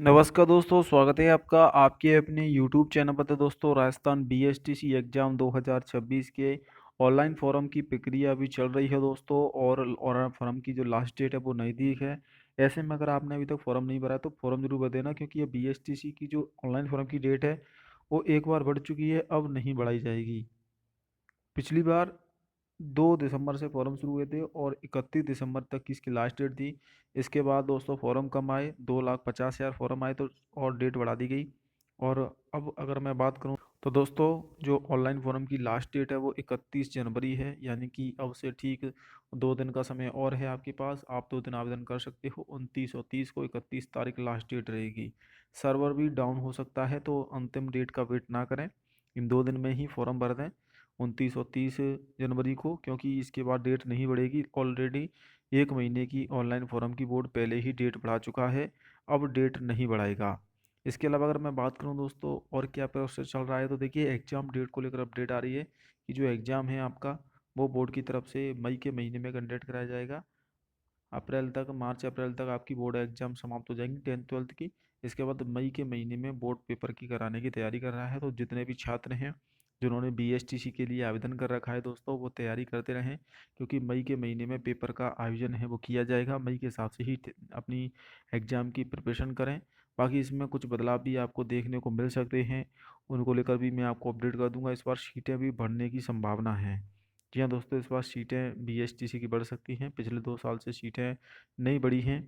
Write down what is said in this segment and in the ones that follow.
नमस्कार दोस्तों, स्वागत है आपका आपके अपने यूट्यूब चैनल पर। तो दोस्तों, राजस्थान बीएसटीसी एग्ज़ाम 2026 के ऑनलाइन फॉर्म की प्रक्रिया अभी चल रही है दोस्तों। और फॉर्म की जो लास्ट डेट है वो नज़दीक है। ऐसे में अगर आपने अभी तक फॉर्म नहीं भरा है तो फॉर्म जरूर भर देना, क्योंकि ये बीएसटीसी की जो ऑनलाइन फॉर्म की डेट है वो एक बार बढ़ चुकी है, अब नहीं बढ़ाई जाएगी। पिछली बार 2 दिसंबर से फॉर्म शुरू हुए थे और 31 दिसंबर तक की इसकी लास्ट डेट थी। इसके बाद दोस्तों फॉर्म कम आए, 2,50,000 फॉर्म आए तो और डेट बढ़ा दी गई। और अब अगर मैं बात करूं तो दोस्तों, जो ऑनलाइन फॉर्म की लास्ट डेट है वो 31 जनवरी है, यानी कि अब से ठीक 2 दिन का समय और है आपके पास। आप 2 दिन आवेदन कर सकते हो। 29 और 30 को 31 तारीख लास्ट डेट रहेगी। सर्वर भी डाउन हो सकता है, तो अंतिम डेट का वेट ना करें, इन 2 दिन में ही फॉर्म भर दें, 29 और 30 जनवरी को, क्योंकि इसके बाद डेट नहीं बढ़ेगी। ऑलरेडी 1 महीने की ऑनलाइन फॉर्म की बोर्ड पहले ही डेट बढ़ा चुका है, अब डेट नहीं बढ़ाएगा। इसके अलावा अगर मैं बात करूं दोस्तों और क्या प्रोसेस चल रहा है, तो देखिए एग्ज़ाम डेट को लेकर अपडेट आ रही है कि जो एग्ज़ाम है आपका वो बोर्ड की तरफ से मई के महीने में कंडक्ट कराया जाएगा। अप्रैल तक, मार्च अप्रैल तक आपकी बोर्ड एग्जाम समाप्त हो जाएंगी 10th 12th की। इसके बाद मई के महीने में बोर्ड पेपर की कराने की तैयारी कर रहा है। तो जितने भी छात्र हैं जिन्होंने बीएसटीसी के लिए आवेदन कर रखा है दोस्तों, वो तैयारी करते रहें, क्योंकि मई के महीने में पेपर का आयोजन है वो किया जाएगा। मई के हिसाब से ही अपनी एग्ज़ाम की प्रिपरेशन करें। बाकी इसमें कुछ बदलाव भी आपको देखने को मिल सकते हैं, उनको लेकर भी मैं आपको अपडेट कर दूंगा। इस बार सीटें भी बढ़ने की संभावना है। जी हाँ दोस्तों, इस बार सीटें बीएसटीसी की बढ़ सकती हैं। पिछले 2 साल से सीटें नहीं बढ़ी हैं।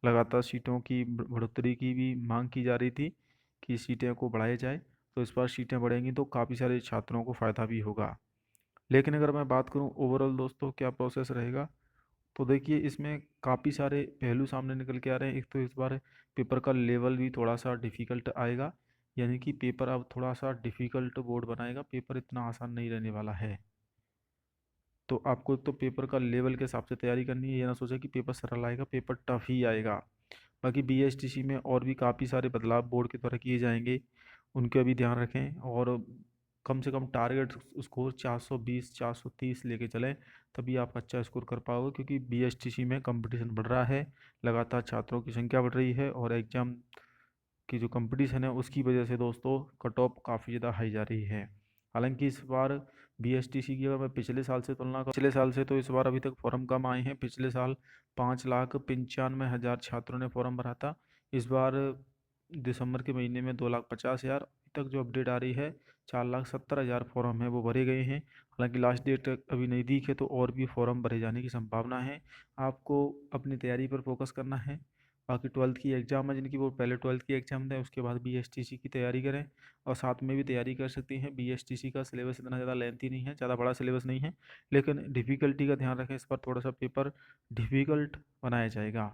लगातार सीटों की बढ़ोतरी की भी मांग की जा रही थी कि सीटें को बढ़ाया जाए। तो इस बार सीटें बढ़ेंगी तो काफ़ी सारे छात्रों को फ़ायदा भी होगा। लेकिन अगर मैं बात करूं ओवरऑल दोस्तों क्या प्रोसेस रहेगा, तो देखिए इसमें काफ़ी सारे पहलू सामने निकल के आ रहे हैं। एक तो इस बार पेपर का लेवल भी थोड़ा सा डिफ़िकल्ट आएगा, यानी कि पेपर अब थोड़ा सा डिफ़िकल्ट बोर्ड बनाएगा, पेपर इतना आसान नहीं रहने वाला है। तो आपको तो पेपर का लेवल के हिसाब से तैयारी करनी है, ये ना सोचे कि पेपर सरल आएगा, पेपर टफ ही आएगा। बाकी बीएसटीसी में और भी काफ़ी सारे बदलाव बोर्ड के द्वारा किए जाएंगे, उनका भी ध्यान रखें। और कम से कम टारगेट स्कोर 420 430 लेके चलें, तभी आप अच्छा स्कोर कर पाओगे, क्योंकि बीएसटीसी में कंपटीशन बढ़ रहा है, लगातार छात्रों की संख्या बढ़ रही है और एग्ज़ाम की जो कंपटीशन है उसकी वजह से दोस्तों कट ऑफ काफ़ी ज़्यादा हाई जा रही है। हालांकि इस बार बीएसटीसी की अगर मैं पिछले साल से तुलना करूँ, पिछले साल से तो इस बार अभी तक फॉर्म कम आए हैं। पिछले साल 5,95,000 छात्रों ने फॉर्म भरा था। इस बार दिसंबर के महीने में 2,50,000 तक जो अपडेट आ रही है, 4,70,000 फॉर्म है वो भरे गए हैं। हालांकि लास्ट डेट अभी नज़दीक है तो और भी फॉर्म भरे जाने की संभावना है। आपको अपनी तैयारी पर फोकस करना है। बाकी 12th की एग्ज़ाम है जिनकी, वो पहले 12th की एग्ज़ाम दें, उसके बाद बीएसटीसी की तैयारी करें। और साथ में भी तैयारी कर सकती हैं। बीएसटीसी का सिलेबस इतना ज़्यादा लेंथी नहीं है, ज़्यादा बड़ा सिलेबस नहीं है, लेकिन डिफ़िकल्टी का ध्यान रखें, इस पर थोड़ा सा पेपर डिफ़िकल्ट बनाया जाएगा।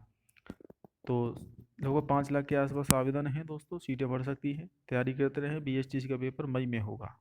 तो लगभग 5 लाख के आसपास आवेदन है दोस्तों, सीटें बढ़ सकती हैं, तैयारी करते रहें। बीएसटीसी का पेपर मई में होगा।